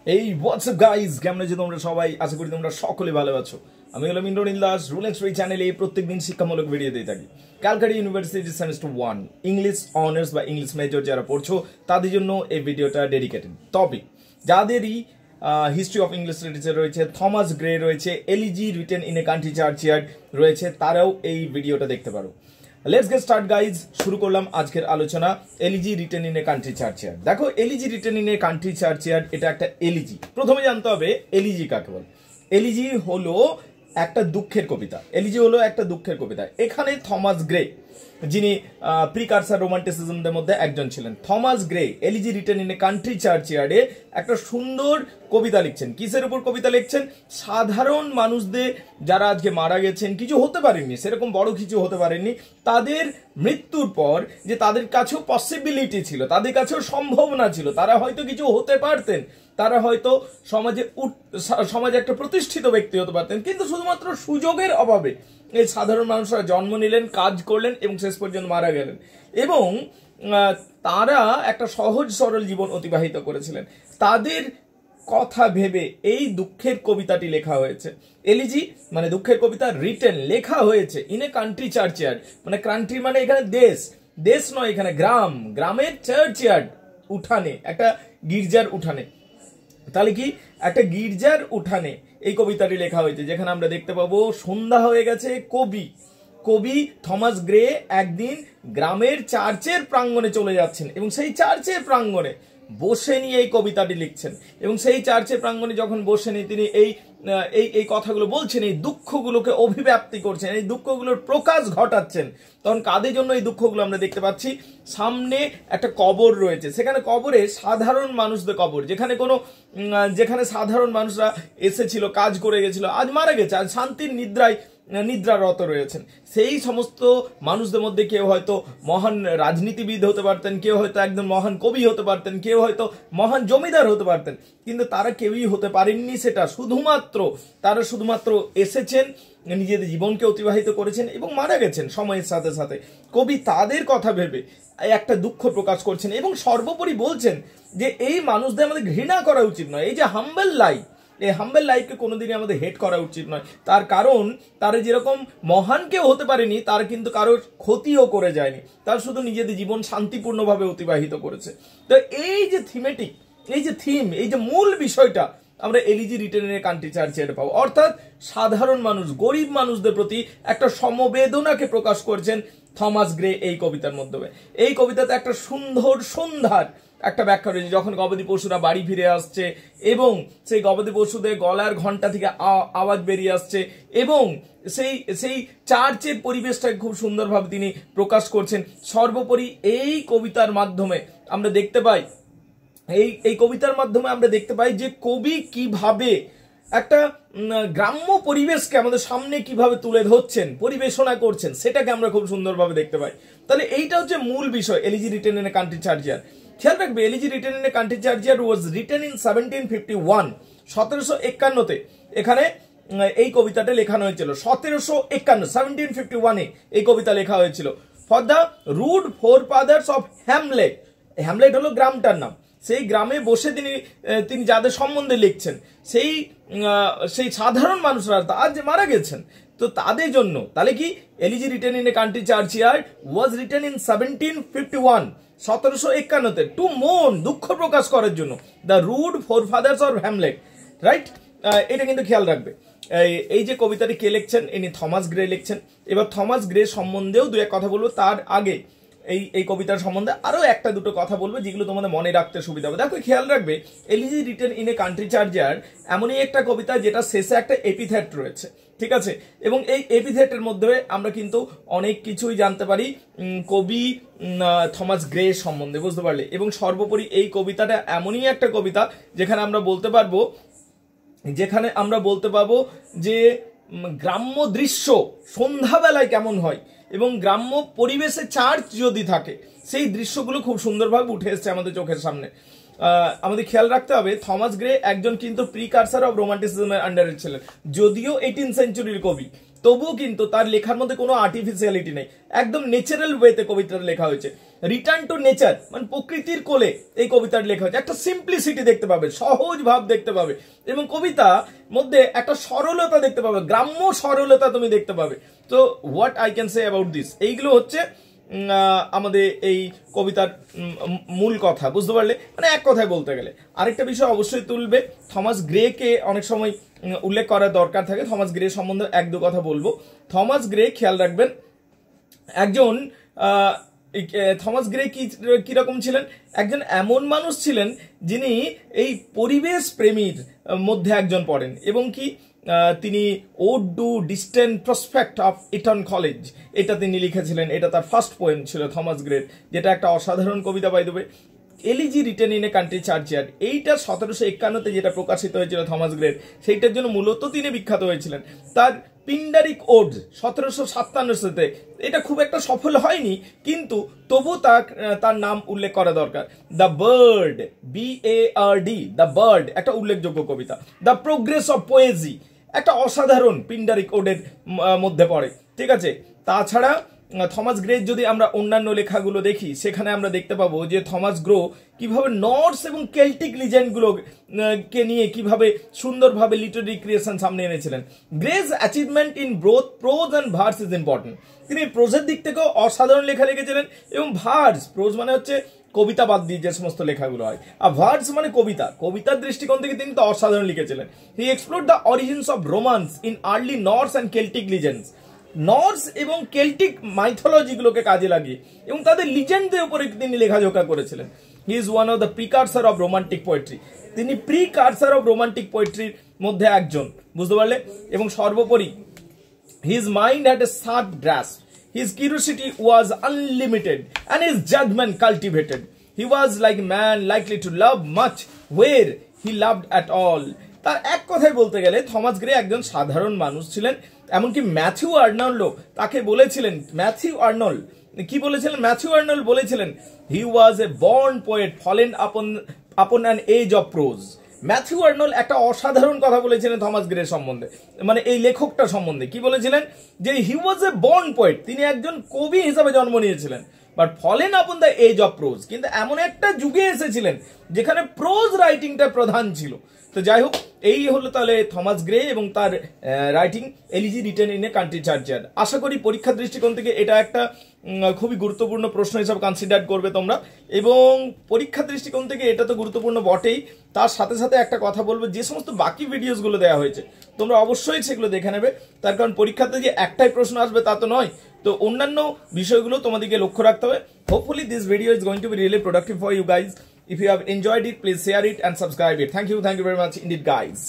এই WhatsApp guys, কেমন আছো তোমরা সবাই? আশা করি তোমরা সকলে ভালো আছো। আমি হলাম Indranil Das. Rule and story চ্যানেলে প্রত্যেকদিন শিক্ষামূলক ভিডিও দিয়ে থাকি। Calcutta university semester 1 English honours বা ইংলিশ মেজর যারা পড়ছো তাদের জন্য এই ভিডিওটা ডেডিকেটেড। তবে যাদেরই হিস্ট্রি অফ ইংলিশ লিটারেচার রয়েছে, থমাস গ্রে রয়েছে, elegy written in a country churchyard রয়েছে, তারাও এই ভিডিওটা দেখতে পারো। Let's get start guys. শুরু করলাম আজকের আলোচনা। Elegy written in a country churchyard. দেখো, elegy written in a country চার্চইয়ার্ড এটা একটা এলিজি। প্রথমে জানতে হবে এলিজি কাকে বলে। এলিজি হলো একটা দুঃখের কবিতা। এলিজি হলো একটা দুঃখের কবিতা। এখানে থমাস গ্রে, যিনি প্রিকারসার রোমান্টিসিজমদের মধ্যে একজন ছিলেন, Thomas Gray elegy written in a country চার্চইয়ার্ডে একটা সুন্দর কবিতা লিখছেন। কিসের উপর কবিতা লিখছেন? সাধারণ মানুষদের যারা আজকে মারা গেছেন, কিছু হতে পারেননি, সেরকম বড় কিছু হতে পারেননি, তাদের মৃত্যুর পর যে তাদের কাছেও পসিবিলিটি ছিল, তাদের কাছেও সম্ভাবনা ছিল, তারা হয়তো কিছু হতে পারতেন, তারা হয়তো সমাজে একটা প্রতিষ্ঠিত ব্যক্তি হতে পারতেন, কিন্তু শুধুমাত্র সুযোগের অভাবে এই সাধারণ মানুষরা জন্ম নিলেন, কাজ করলেন এবং শেষ পর্যন্ত মারা গেলেন। এবং তারা একটা সহজ সরল জীবন অতিবাহিত করেছিলেন। তাদের কথা ভেবে এই দুঃখের কবিতাটি লেখা হয়েছে। এলিজি মানে দুঃখের কবিতা, রিটেন লেখা হয়েছে ইন এ কান্ট্রি চার্চইয়ার্ড। মানে কান্ট্রি মানে এখানে দেশ নয়, এখানে গ্রামের চার্চইয়ার্ড, উঠানে, একটা গির্জার উঠানে। তাহলে কি, একটা গির্জার উঠানে এই কবিতাটি লেখা হয়েছে, যেখানে আমরা দেখতে পাবো সন্ধ্যা হয়ে গেছে। কবি থমাস গ্রে একদিন গ্রামের চার্চের প্রাঙ্গণে চলে যাচ্ছেন এবং সেই চার্চের প্রাঙ্গণে বসে নিয়ে এই কবিতাটি লিখছেন। এবং সেই চার্চের প্রাঙ্গণে যখন বসে নিয়ে তিনি এই কথাগুলো বলছেন, এই দুঃখগুলোকে অভিব্যক্তি করছেন, এই দুঃখগুলোর প্রকাশ ঘটাচ্ছেন, তখন কাদের জন্য এই দুঃখগুলো আমরা দেখতে পাচ্ছি? সামনে একটা কবর রয়েছে, সেখানে কবরে সাধারণ মানুষদের কবর, যেখানে সাধারণ মানুষরা এসেছিল, কাজ করে গেছিল, আজ মারা গেছে, আজ শান্তির নিদ্রারত রয়েছেন। সেই সমস্ত মানুষদের মধ্যে কেউ হয়তো মহান রাজনীতিবিদ হতে পারতেন, কেউ হয়তো একদম মহান কবি হতে পারতেন, কেউ হয়তো মহান জমিদার হতে পারতেন, কিন্তু তারা কেউই হতে পারেননি সেটা। তারা শুধুমাত্র এসেছেন, নিজেদের জীবনকে অতিবাহিত করেছেন এবং মারা গেছেন সময়ের সাথে সাথে। কবি তাদের কথা ভেবে একটা দুঃখ প্রকাশ করছেন এবং সর্বোপরি বলছেন যে এই মানুষদের আমাদের ঘৃণা করা উচিত নয়। এই যে হাম্বল লাইফ, এই হাম্বল লাইফকে কোনোদিনই আমাদের হেট করা উচিত নয়। তার কারণ তারা যেরকম মহান কেউ হতে পারেনি, তারা কিন্তু কারোর ক্ষতিও করে যায়নি, তারা শুধু নিজেদের জীবন শান্তিপূর্ণভাবে অতিবাহিত করেছে। তো এই যে এই যে মূল বিষয়টা আমরা elegy written in a country চার্চইয়ার্ডে পাবো। অর্থাৎ সাধারণ মানুষ, গরিব মানুষদের প্রতি একটা সমবেদনাকে প্রকাশ করছেন থমাস গ্রে এই কবিতার মাধ্যমে। এই কবিতাতে একটা সুন্দর সন্ধ্যার একটা ব্যাখ্যা রয়েছে, যখন গবাদি পশুরা বাড়ি ফিরে আসছে এবং সেই গবাদি পশুদের গলার ঘন্টা থেকে আওয়াজ বেরিয়ে আসছে এবং সেই চার্চের পরিবেশটাকে খুব সুন্দরভাবে তিনি প্রকাশ করছেন। সর্বোপরি এই কবিতার মাধ্যমে আমরা দেখতে পাই যে কবি কিভাবে একটা গ্রাম্য পরিবেশকে আমাদের সামনে কিভাবে তুলে ধরছেন, পরিবেশনা করছেন, সেটাকে আমরা খুব সুন্দরভাবে দেখতে পাই। তাহলে এইটা হচ্ছে মূল বিষয় elegy written in a country churchyard. খেয়াল রাখবে, elegy written in a country churchyard was written in 1751, 1751-তে এখানে এই কবিতাটা লেখানো হয়েছিল। 1751 এই কবিতা লেখা হয়েছিল for the rude forefathers of hamlet. Hamlet হলো গ্রামটার নাম। সেই গ্রামে বসে তিনি যাদের সম্বন্ধে লিখছেন, সেই সাধারণ মানুষরা আজ মারা গেছেন, তো তাদের জন্য। তাহলে কি, elegy written in a country churchyard was written in 1751, 1751-তে, টু মোর্ন, দুঃখ প্রকাশ করার জন্য, the rude forefathers of hamlet, right? এটা কিন্তু খেয়াল রাখবে। এই যে কবিতাটি কে লিখছেন? ইনি থমাস গ্রে লিখছেন। এবার থমাস গ্রে সম্বন্ধেও দু এক কথা বলবো, তার আগে এই কবিতার সম্বন্ধে আরো একটা দুটো কথা বলবো, যেগুলো তোমাদের মনে রাখতে সুবিধা হবে। দেখো, খেয়াল রাখবে, elegy written in a country churchyard এমনই একটা কবিতা যেটা শেষে একটা এপিথেট রয়েছে, ঠিক আছে? এবং এই এপিথেটের মধ্যে আমরা কিন্তু অনেক কিছুই জানতে পারি কবি থমাস গ্রে সম্বন্ধে, বুঝতে পারলে? এবং সর্বোপরি এই কবিতাটা এমনই একটা কবিতা যেখানে আমরা বলতে পারবো যে গ্রাম্য দৃশ্য সন্ধ্যাবেলায় কেমন হয় এবং গ্রাম্য পরিবেশে চার্চ যদি থাকে, সেই দৃশ্যগুলো খুব সুন্দরভাবে উঠে এসছে আমাদের চোখের সামনে। আমাদের খেয়াল রাখতে হবে, থমাস গ্রে একজন কিন্তু প্রিকারসার অফ রোমান্টিসিজমের আন্ডারে ছিলেন। যদিও 18th সেঞ্চুরির কবি, তবুও কিন্তু তার লেখার মধ্যে কোনো আর্টিফিশিয়ালিটি নেই, একদম ন্যাচারাল ওয়েতে কবিতাটা লেখা হয়েছে। রিটার্ন টু নেচার মানে প্রকৃতির কোলে এই কবিতাটা লেখা হয়েছে। একটা সিম্পলিসিটি দেখতে পাবে, সহজ ভাব দেখতে পাবে, এবং কবিতা মধ্যে একটা সরলতা দেখতে পাবে, গ্রাম্য সরলতা তুমি দেখতে পাবে। তো what I can say about this, এইগুলো হচ্ছে আমাদের এই কবিতার মূল কথা, বুঝতে পারলে? মানে এক কথায় বলতে গেলে আরেকটা বিষয় অবশ্যই তুলবে, থমাস গ্রেকে অনেক সময় উল্লেখ করার দরকার থাকে। থমাস গ্রে সম্বন্ধে এক দু কথা বলবো। থমাস গ্রে, খেয়াল রাখবেন, একজন থমাস গ্রে কিরকম ছিলেন? একজন এমন মানুষ ছিলেন যিনি এই পরিবেশ প্রেমীর মধ্যে একজন পড়েন, এবং কি তিনি ode to distant prospect of Eton college, এটা তিনি লিখেছিলেন। এটা তার ফার্স্ট পোয়েম ছিল থমাস গ্রের, যেটা একটা অসাধারণ কবিতা by the way. Elegy written in a country churchyard, এইটা 1751 যেটা প্রকাশিত হয়েছিল থমাস গ্রের, সেইটার জন্য মূলত তিনি বিখ্যাত হয়েছিলেন। তার পিন্ডারিক ওড 1757 এটা খুব একটা সফল হয়নি, কিন্তু তবু তার নাম উল্লেখ করা দরকার। The bird, BARD, the bird একটা উল্লেখযোগ্য কবিতা। দ্য প্রোগ্রেস অফ পোয়েজি একটা অসাধারণ পিন্ডারিক ওডের মধ্যে পড়ে, ঠিক আছে? তাছাড়া থমাস গ্রের যদি আমরা অন্যান্য লেখাগুলো দেখি, সেখানে আমরা দেখতে পাবো যে থমাস গ্রো কিভাবে নর্স এবং কেল্টিক লিজেন্ডগুলোকে নিয়ে কিভাবে সুন্দরভাবে লিটারি ক্রিয়েশন সামনে এনেছিলেন। Grace achievement in both pros and verse is important. তিনি প্রোজের দিক থেকেও অসাধারণ লেখা লিখেছিলেন, এবং ভার্স, প্রোজ মানে হচ্ছে কবিতা বাদ দিয়ে যে সমস্ত লেখাগুলো হয়, আর ভার্স মানে কবিতা, কবিতার দৃষ্টিকোণ থেকে তিনি তো অসাধারণ লিখেছিলেন। He explored the origins of romance in early Norse and Celtic legends, Norse এবং কেল্টিক মাইথোলজিগুলোকে কাজে লাগিয়ে এবং তাদের লিজেন্ডদের উপরে তিনি লেখাজোখা করেছিলেন। He is one of the precursor of romantic poetry, তিনি প্রিকার্সার অফ রোমান্টিক পোয়েট্রির মধ্যে একজন, বুঝতে পারলে? এবং সর্বোপরি his mind had a sharp grasp, his curiosity was unlimited and his judgment cultivated. He was like man likely to love much where he loved at all. তার এক কথায় বলতে গেলে থমাস গ্রে একজন সাধারণ মানুষ ছিলেন। এমনকি ম্যাথিউ আর্নল্ডও তাকে বলেছিলেন, ম্যাথিউ আর্নল্ড কি বলেছিলেন? ম্যাথিউ আর্নল্ড বলেছিলেন, he was a born poet fallen upon an age of prose. Matthew Arnold একটা অসাধারণ কথা বলেছিলেন থমাস গ্রে সম্বন্ধে, মানে এই লেখকটা সম্বন্ধে। কি বলেছিলেন? যে হি ওয়াজ এ বর্ন পোয়েট, তিনি একজন কবি হিসাবে জন্ম নিয়েছিলেন, but fallen upon the age of prose, কিন্তু এমন একটা যুগে এসেছিলেন যেখানে প্রোজ রাইটিংটা প্রধান ছিল। তো যাই হোক, এই হলো তাহলে থমাস গ্রে এবং তার writing elegy written in a country churchyard. আশা করি পরীক্ষার দৃষ্টিকোণ থেকে এটা একটা খুবই গুরুত্বপূর্ণ প্রশ্ন হিসাবে কনসিডার করবে তোমরা, এবং পরীক্ষার দৃষ্টিকোণ থেকে এটা তো গুরুত্বপূর্ণ বটেই, তার সাথে সাথে একটা কথা বলবো, যে সমস্ত বাকি ভিডিওসগুলো দেওয়া হয়েছে তোমরা অবশ্যই সেগুলো দেখে নেবে, তার কারণ পরীক্ষাতে যে একটাই প্রশ্ন আসবে তা তো নয়, তো অন্যান্য বিষয়গুলো তোমাদেরকে লক্ষ্য রাখতে হবে। Hopefully this video is going to be really productive for you guys. If you have enjoyed it, please share it and subscribe it. Thank you very much indeed, guys.